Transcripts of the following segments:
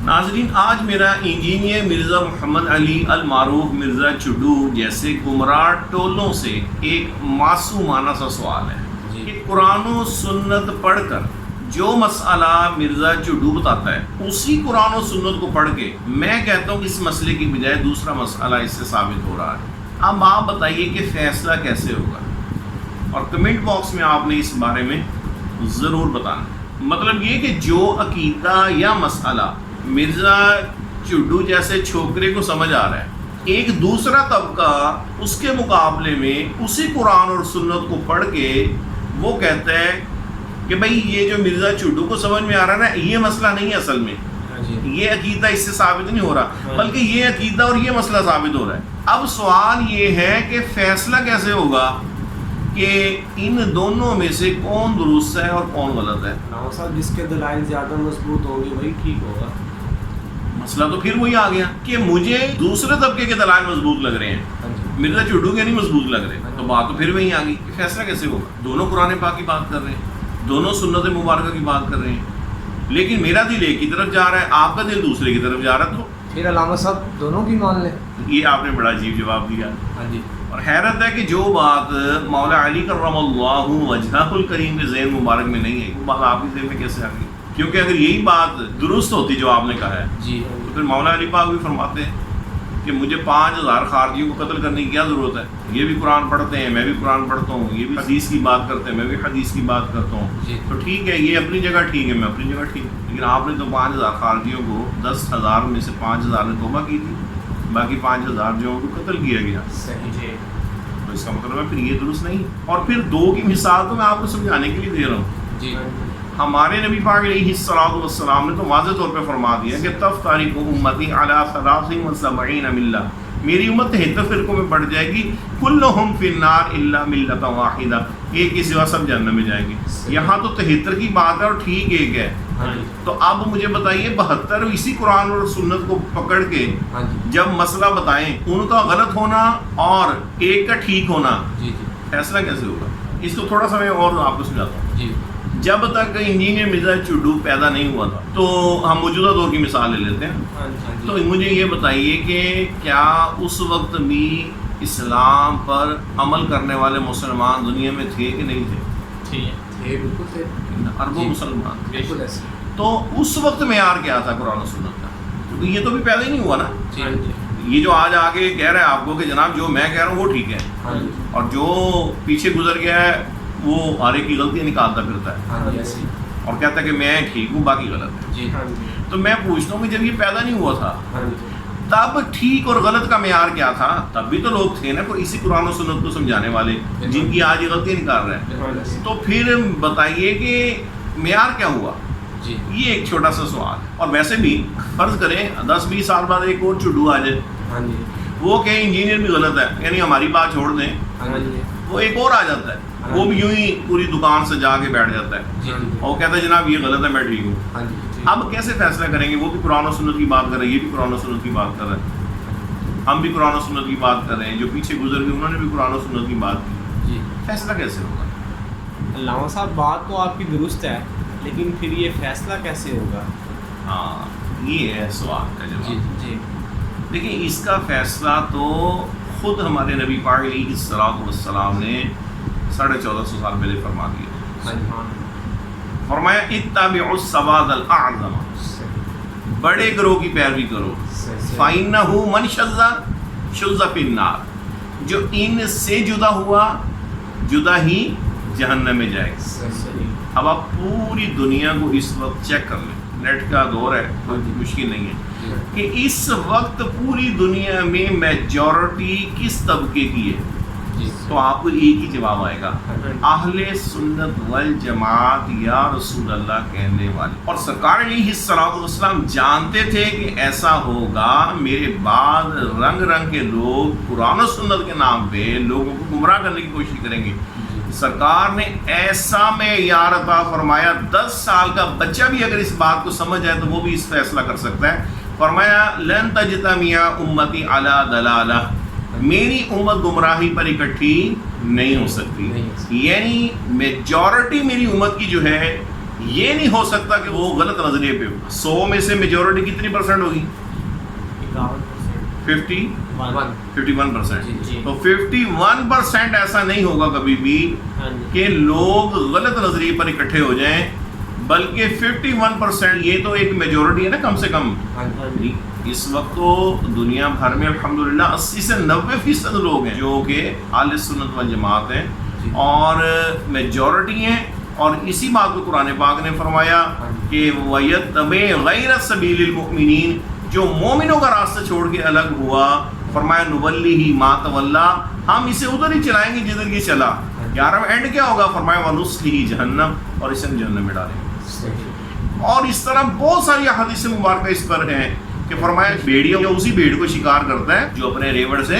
ناظرین، آج میرا انجینئر مرزا محمد علی المعروف مرزا چڈو جیسے گمراہ ٹولوں سے ایک معصومانہ سا سوال ہے کہ قرآن و سنت پڑھ کر جو مسئلہ مرزا چڈو بتاتا ہے اسی قرآن و سنت کو پڑھ کے میں کہتا ہوں کہ اس مسئلے کی بجائے دوسرا مسئلہ اس سے ثابت ہو رہا ہے۔ اب آپ بتائیے کہ فیصلہ کیسے ہوگا، اور کمنٹ باکس میں آپ نے اس بارے میں ضرور بتانا۔ مطلب یہ کہ جو عقیدہ یا مسئلہ مرزا چڈو جیسے چھوکرے کو سمجھ آ رہا ہے، ایک دوسرا طبقہ اس کے مقابلے میں اسی قرآن اور سنت کو پڑھ کے وہ کہتا ہے کہ بھائی یہ جو مرزا چڈو کو سمجھ میں آ رہا ہے نا، یہ مسئلہ نہیں ہے، اصل میں یہ عقیدہ اس سے ثابت نہیں ہو رہا، بلکہ یہ عقیدہ اور یہ مسئلہ ثابت ہو رہا ہے۔ اب سوال یہ ہے کہ فیصلہ کیسے ہوگا کہ ان دونوں میں سے کون درست ہے اور کون غلط ہے؟ صاحب جس کے دلائل زیادہ مضبوط ہوں گے وہی ٹھیک ہوگا۔ مسئلہ تو پھر وہی آ گیا کہ مجھے دوسرے طبقے کے دلائل مضبوط لگ رہے ہیں، مرزا چڈو کے نہیں مضبوط لگ رہے، تو بات تو پھر وہی آ گئی کہ فیصلہ کیسے ہوگا؟ دونوں قرآن پاک کی بات کر رہے ہیں، دونوں سنت مبارکہ کی بات کر رہے ہیں، لیکن میرا دل ایک کی طرف جا رہا ہے، آپ کا دل دوسرے کی طرف جا رہا ہے، تو پھر علامہ صاحب دونوں کی مان لیں۔ یہ آپ نے بڑا عجیب جواب دیا۔ ہاں جی، اور حیرت ہے کہ جو بات مولا علی کرم اللہ وجہہ الکریم کے ذہن مبارک میں نہیں ہے، وہ بات آپ کے ذہن میں کیسے آ گئی؟ کیونکہ اگر یہی بات درست ہوتی جو آپ نے کہا ہے جی، تو پھر مولا علی پاک بھی فرماتے ہیں کہ مجھے 5000 خارجیوں کو قتل کرنے کی کیا ضرورت ہے؟ یہ بھی قرآن پڑھتے ہیں، میں بھی قرآن پڑھتا ہوں، یہ بھی حدیث کی بات کرتے ہیں، میں بھی حدیث کی بات کرتا ہوں، تو ٹھیک ہے، یہ اپنی جگہ ٹھیک ہے، میں اپنی جگہ ٹھیک ہوں، لیکن آپ نے تو 5000 خارجیوں کو 10,000 میں سے 5000 نے توبہ کی تھی، باقی 5000 جو کو قتل کیا گیا۔ صحیح، تو اس کا مطلب ہے پھر یہ درست نہیں۔ اور پھر دو کی مثال تو میں آپ کو سمجھانے کے لیے دے رہا ہوں۔ جی، ہمارے نبی پاک علیہ الصلوۃ والسلام نے تو واضح طور پہ فرما دیا کہ تفترق امتی علی 73 ملہ، میری امت 73 فرقوں میں بڑھ جائے گی، کلہم فی النار الا ملۃ واحدہ، ایک ہی سوا سب جہنم میں جائیں گے۔ یہاں تو 73 کی بات ہے اور ٹھیک ایک ہے، تو اب مجھے بتائیے 72 اسی قرآن اور سنت کو پکڑ کے جب مسئلہ بتائیں، ان کا غلط ہونا اور ایک کا ٹھیک ہونا، فیصلہ کیسے ہوگا؟ اس کو تھوڑا سا میں اور آپ کو سمجھاتا ہوں۔ جب تک انجینئر مرزا چڈو پیدا نہیں ہوا تھا، تو ہم موجودہ دور کی مثال لے لیتے ہیں، تو مجھے یہ بتائیے کہ کیا اس وقت بھی اسلام پر عمل کرنے والے مسلمان دنیا میں تھے کہ نہیں تھے؟ تھے، بالکل تھے، اربوں مسلمان تھے۔ بالکل ایسے۔ تو اس وقت معیار کیا تھا قرآن و سنت کا؟ کیونکہ یہ تو بھی پیدا ہی نہیں ہوا نا۔ یہ جو آج آگے کہہ رہا ہے آپ کو کہ جناب جو میں کہہ رہا ہوں وہ ٹھیک ہے، اور جو پیچھے گزر گیا ہے وہ ہر ایک کی غلطیاں نکالتا پھرتا ہے اور کہتا ہے کہ میں ٹھیک ہوں باقی غلط ہے۔ تو میں پوچھتا ہوں کہ جب یہ پیدا نہیں ہوا تھا تب ٹھیک اور غلط کا معیار کیا تھا؟ تب بھی تو لوگ تھے نا کوئی اسی قرآن و سنت کو سمجھانے والے جن کی آج یہ غلطیاں نکال رہے ہیں، تو پھر بتائیے کہ معیار کیا ہوا؟ یہ ایک چھوٹا سا سوال ہے۔ اور ویسے بھی فرض کریں 10-20 سال بعد ایک اور چڈو آ جائے، وہ کہ انجینئر بھی غلط ہے، یعنی ہماری بات چھوڑ دیں، وہ ایک اور آ جاتا ہے، وہ بھی یوں ہی پوری دکان سے جا کے بیٹھ جاتا ہے اور وہ کہتا ہے جناب یہ غلط ہے، میں ٹھیک ہوں۔ اب کیسے فیصلہ کریں گے؟ وہ بھی قرآن و سنت کی بات کر رہے ہیں، یہ بھی قرآن و سنت کی بات کر رہے ہیں، ہم بھی قرآن و سنت کی بات کر رہے ہیں، جو پیچھے گزر گئے انہوں نے بھی قرآن و سنت کی بات کی، فیصلہ کیسے ہوگا؟ علامہ صاحب بات تو آپ کی درست ہے، لیکن پھر یہ فیصلہ کیسے ہوگا؟ ہاں، یہ ہے سوال کا جواب۔ دیکھیں، اس کا فیصلہ تو خود ہمارے نبی پاک علیہ الصلوۃ والسلام نے 1450 سال پہلے فرما دیا۔ فرمایا اتبعوا السواد الاعظم، بڑے گروہ کی پیروی کرو، فإنہ من شذ فی النار، جو ان سے جدا ہوا جدا ہی جہنم میں جائے گا۔ اب آپ پوری دنیا کو اس وقت چیک کر لیں، نیٹ کا دور ہے، کوئی مشکل نہیں ہے کہ اس وقت پوری دنیا میں میجورٹی کس طبقے کی ہے، تو آپ کو ایک ہی جواب آئے گا، اہل سنت والجماعت یا رسول اللہ کہنے والے۔ اور سرکار علیہ الصلوۃ والسلام جانتے تھے کہ ایسا ہوگا، میرے بعد رنگ رنگ کے لوگ قرآن و سنت کے نام پہ لوگوں کو گمراہ کرنے کی کوشش کریں گے۔ سرکار نے ایسا معیار عطا فرمایا، 10 سال کا بچہ بھی اگر اس بات کو سمجھ جائے تو وہ بھی اس فیصلہ کر سکتا ہے۔ فرمایا لن تجتمع امتی علی ضلالہ، میری امت گمراہی پر اکٹھی نہیں ہو سکتی، یعنی میجورٹی میری امت کی جو ہے یہ نہیں ہو سکتا کہ وہ غلط نظریے پہ ہو. 100 میں سے میجورٹی کتنی پرسنٹ ہوگی؟ 51%. جی. تو 51% ایسا نہیں ہوگا کبھی بھی کہ لوگ غلط نظریے پر اکٹھے ہو جائیں، بلکہ 51% یہ تو ایک میجورٹی ہے نا کم سے کم. اس وقت تو دنیا بھر میں الحمدللہ 80 سے 90% لوگ ہیں جو کہ اہل سنت والجماعت ہیں اور میجورٹی ہیں. اور اسی بات کو قرآن پاک نے فرمایا کہ وَيَتَّبِعْ غَيْرَ سَبِيلِ الْمُؤْمِنِينَ، جو مومنوں کا راستہ چھوڑ کے الگ ہوا، فرمایا نُوَلِّهِ مَا تَوَلَّىٰ، ہم اسے ادھر ہی چلائیں گے جدھر یہ چلا. 11واں اینڈ کیا ہوگا؟ فرمایا وَنُصْلِهِ جہنم، اور اسے ہم جہنم میں ڈالیں گے. اور اس طرح بہت ساری احادیث مبارکہ اس پر ہیں کہ فرمایا بھیڑیا اسی بھیڑ کو شکار کرتا ہے جو اپنے ریوڑ سے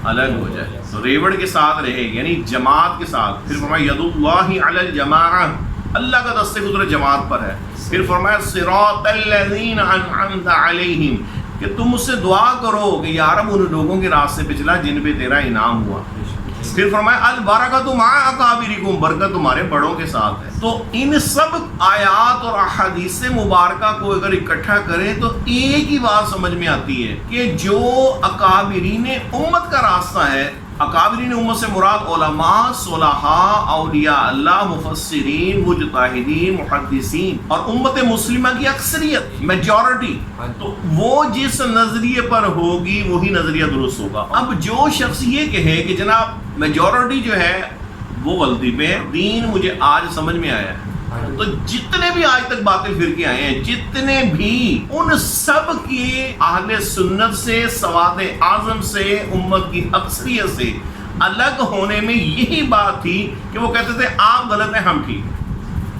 الگ ہو جائے، تو ریوڑ کے ساتھ رہے یعنی جماعت کے ساتھ. پھر فرمایا ید اللہ علی الجماعہ، اللہ کا دست قدرت جماعت پر ہے. پھر فرمایا صراط الذین انعمت علیہم، کہ تم اس سے دعا کرو کہ یا رب ان لوگوں کے راستے پہ چلا جن پہ تیرا انعام ہوا. پھر فرمایا البرکۃ مع اکابرکم، برکت تمہارے بڑوں کے ساتھ ہے. تو ان سب آیات اور احادیث مبارکہ کو اگر اکٹھا کریں تو ایک ہی بات سمجھ میں آتی ہے کہ جو اکابرین امت کا راستہ ہے، اکابرین امت سے مراد علماء، صلحاء، اولیاء اللہ، مفسرین، مجتہدین، محدثین اور امت مسلمہ کی اکثریت، میجورٹی، تو وہ جس نظریے پر ہوگی وہی نظریہ درست ہوگا. اب جو شخص یہ کہے کہ جناب میجورٹی جو ہے وہ غلطی پہ ہے، دین مجھے آج سمجھ میں آیا ہے، تو جتنے بھی آج تک باطل فرقے آئے ہیں، جتنے بھی، ان سب کی اہل سنت سے، سواد اعظم سے، امت کی اکثریت سے الگ ہونے میں یہی بات تھی کہ وہ کہتے تھے آپ غلط ہیں ہم ٹھیک.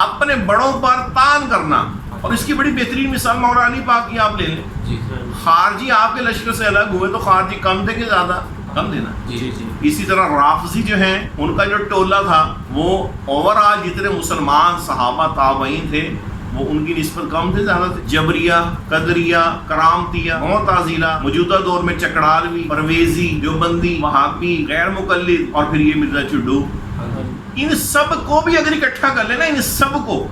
اپنے بڑوں پر تان کرنا، اور اس کی بڑی بہترین مثال مولا علی پاک کی آپ لے لیں. خارجی آپ کے لشکر سے الگ ہوئے تو خارجی کم تھے کہ زیادہ؟ کم دینا. اسی طرح رافضی جو ہیں ان کا جو ٹولہ تھا وہ اوورآل جتنے مسلمان صحابہ تابعین تھے وہ ان کی نسبت کم تھے زیادہ تھے. جبریہ، قدریہ، کرامتیہ، معتزلہ، موجودہ دور میں چکڑالوی، پرویزی، دیوبندی، وہابی، غیر مقلد، اور پھر یہ مرزا چڈو، ان سب کو بھی اگر اکٹھا کر لینا ان سب کو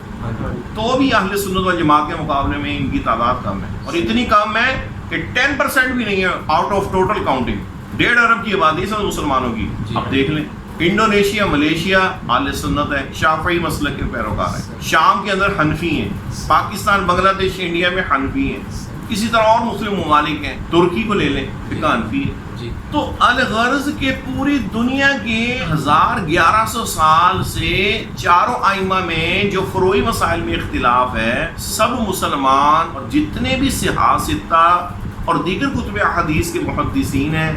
تو بھی اہل سنت و جماعت کے مقابلے میں ان کی تعداد کم ہے. اور اتنی کم ہے کہ 10% بھی نہیں ہے آؤٹ آف ٹوٹل کاؤنٹنگ. 1.5 ارب کی آبادی ہے مسلمانوں کی. اب دیکھ لیں انڈونیشیا، ملیشیا اہل سنت ہے، شافعی مسلک کے پیروکار ہیں. شام کے اندر حنفی ہیں، پاکستان، بنگلہ دیش، انڈیا میں حنفی ہیں. اسی طرح اور مسلم ممالک ہیں، ترکی کو لے لیں، فقہ حنفی ہے. تو الغرض کے پوری دنیا کے 1100 سال سے چاروں ائمہ میں جو فروعی مسائل میں اختلاف ہے، سب مسلمان اور جتنے بھی سیاستہ اور دیگر کتب حدیث کے محدثین ہیں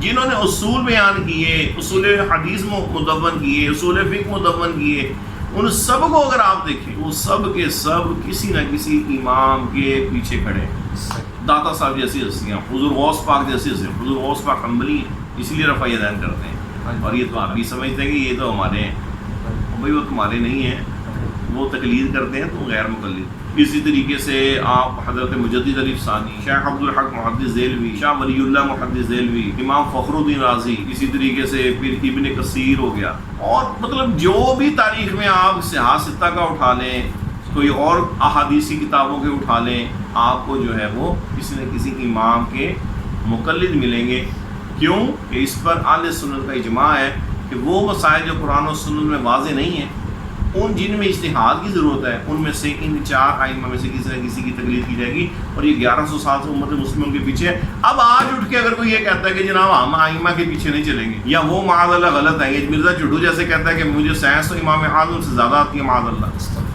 جنہوں نے اصول بیان کیے، اصول حدیث مدون کیے، اصول فقہ مدون کیے، ان سب کو اگر آپ دیکھیں وہ سب کے سب کسی نہ کسی امام کے پیچھے کھڑے ہیں. داتا صاحب جیسی ہستیاں، حضور غوث پاک جیسی ہستیاں. حضور غوث پاک حنبلی ہیں، اسی لیے رفع یدین کرتے ہیں، اور یہ تو آپ بھی سمجھتے ہیں کہ یہ تو ہمارے ہیں. بھائی وہ تمہارے نہیں ہیں، وہ تقلید کرتے ہیں، تو غیر مقلد. اسی طریقے سے آپ حضرت مجدد علی ثانی، شیخ عبدالحق محدث دہلوی، شاہ ولی اللہ محدث دہلوی، امام فخر الدین رازی، اسی طریقے سے پھر ابن کثیر ہو گیا، اور مطلب جو بھی تاریخ میں آپ سیاستہ کا اٹھا لیں، کوئی اور احادیثی کتابوں کے اٹھا لیں، آپ کو جو ہے وہ کسی نہ کسی امام کے مقلد ملیں گے. کیوں کہ اس پر اہل سنت کا اجماع ہے کہ وہ مسائل جو قرآن و سنت میں واضح نہیں ہیں، ان جن میں اجتہاد کی ضرورت ہے، ان میں سے ان 4 ائمہ میں سے کسی نہ کسی کی تقلید کی جائے گی. اور یہ 1100 سال سے امت مسلموں کے پیچھے ہے. اب آج اٹھ کے اگر کوئی یہ کہتا ہے کہ جناب ہم ائمہ کے پیچھے نہیں چلیں گے، یا وہ معاذ اللہ غلط ہے، یہ مرزا چڈو جیسے کہتا ہے کہ مجھے سائنس تو امام اعظم سے زیادہ آتی ہے، معاذ اللہ.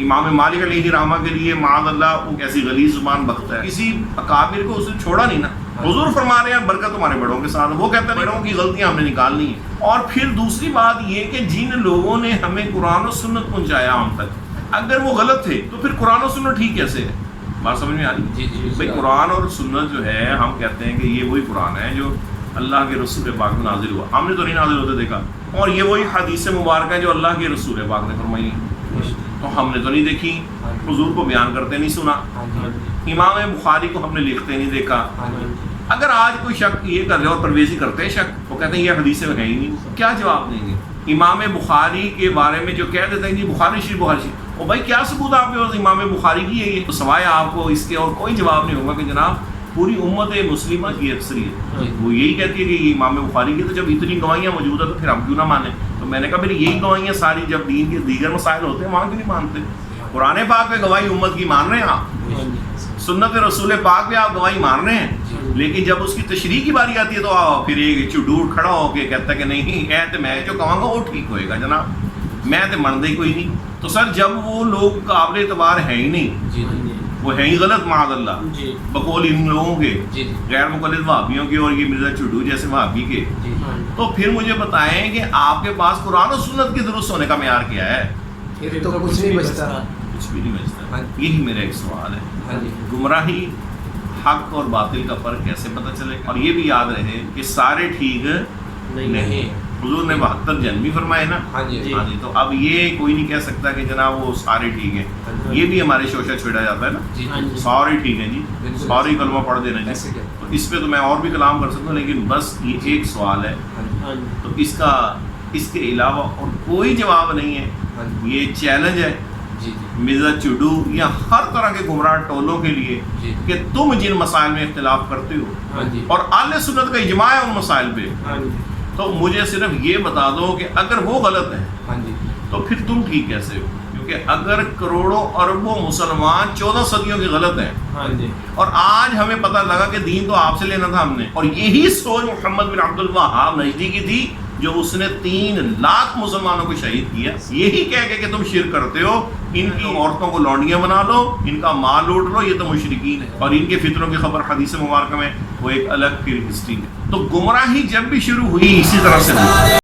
امام مالک علیہ رحمہ کے لیے معاذ اللہ وہ کیسی غلیظ زبان بکتا ہے. کسی اکابر کو اس نے چھوڑا نہیں نا. حضور فرما رہے ہیں برکت تمہارے بڑوں کے ساتھ، وہ کہتا ہے بڑوں کی غلطیاں ہم نے نکالنی ہیں. اور پھر دوسری بات یہ کہ جن لوگوں نے ہمیں قرآن و سنت پہنچایا ہم تک، اگر وہ غلط تھے تو پھر قرآن و سنت ٹھیک کیسے ہے؟ بات سمجھ میں آ رہی؟ بھائی قرآن اور سنت جو ہے ہم کہتے ہیں کہ یہ وہی قرآن ہے جو اللہ کے رسول پاک میں نازل ہوا، ہم نے تو نہیں نازل ہوتے دیکھا. اور یہ وہی حدیث مبارکہ ہے جو اللہ کے رسول پاک نے فرمائی، تو ہم نے تو نہیں دیکھی. حضور کو بیان کرتے نہیں سنا، امام بخاری کو ہم نے لکھتے نہیں دیکھا. اگر آج کوئی شک یہ کر رہے اور پرویزی کرتے ہیں شک، وہ کہتے ہیں یہ حدیث میں ہے ہی نہیں، کیا جواب دیں گے؟ امام بخاری کے بارے میں جو کہہ دیتے ہیں جی بخاری شریف، اور بھائی کیا ثبوت آپ کے پاس امام بخاری کی ہے یہ؟ تو سوائے آپ کو اس کے اور کوئی جواب نہیں ہوگا کہ جناب پوری امت مسلمہ کی اکثریت وہ یہی کہتی ہے کہ یہ امام بخاری کی، تو جب اتنی گواہیاں موجود ہیں تو پھر ہم کیوں نہ مانیں؟ تو میں نے کہا پھر یہی گواہیاں ساری جب دین کے دیگر مسائل ہوتے ہیں وہاں کیوں نہیں مانتے؟ قرآن پاک پہ گواہی امت کی مان رہے ہیں آپ، سنت رسول پاک پہ آپ گواہی مان رہے ہیں، لیکن جب اس کی تشریح کی باری آتی ہے تو پھر ایک چڈور کھڑا ہو کے کہتا ہے کہ نہیں اے تو میں جو کہوں گا وہ ٹھیک ہوئے گا جناب، میں تو منتا ہی کوئی نہیں۔ تو سر جب وہ لوگ قابل اعتبار ہیں ہی نہیں، وہ ہیں ہی غلط معاذ اللہ بقول ان لوگوں کے غیر مقلد وہابیوں کے اور یہ مرزا چڈو جیسے وہابی کے، تو پھر مجھے بتائیں کہ آپ کے پاس قرآن و سنت کے درست ہونے کا معیار کیا ہے؟ پھر تو کچھ نہیں بچتا، کچھ بھی نہیں بچتا۔ یہی میرا ایک سوال ہے، گمراہی حق اور باطل کا فرق کیسے پتہ چلے؟ اور یہ بھی یاد رہے کہ سارے ٹھیک نہیں، حضور نے 72 جن بھی فرمائے نا، ہاں جی، تو اب یہ کوئی نہیں کہہ سکتا کہ جناب وہ سارے ٹھیک ہیں، یہ بھی ہمارے شوشہ چھیڑا جاتا ہے نا، سارے ٹھیک ہیں جی، سارے کلمہ پڑھ دینا جی، تو اس پہ تو میں اور بھی کلام کر سکتا ہوں، لیکن بس یہ ایک سوال ہے، تو اس کے علاوہ اور کوئی جواب نہیں ہے، یہ چیلنج ہے مرزا چڈو یا ہر طرح کے گمراہ ٹولوں کے لیے کہ تم جن مسائل میں اختلاف کرتے ہو اور اہل سنت کا اجماع ہے ان مسائل پہ، تو مجھے صرف یہ بتا دو کہ اگر وہ غلط ہیں تو پھر تم ٹھیک کیسے ہو؟ کیونکہ اگر کروڑوں اربوں مسلمان 14 صدیوں کے غلط ہیں اور آج ہمیں پتہ لگا کہ دین تو آپ سے لینا تھا ہم نے، اور یہی سوچ محمد بن عبد الوہاب نجدی کی تھی جو اس نے 3 لاکھ مسلمانوں کو شہید کیا، یہی کہہ کے کہ تم شرک کرتے ہو، ان کی عورتوں کو لونڈیاں بنا لو، ان کا مال لوٹ لو، یہ تو مشرکین ہے، اور ان کے فطروں کی خبر حدیث مبارکہ میں وہ ایک الگ پھر ہسٹری ہے۔ تو گمراہی جب بھی شروع ہوئی اسی طرح سے ہوئی۔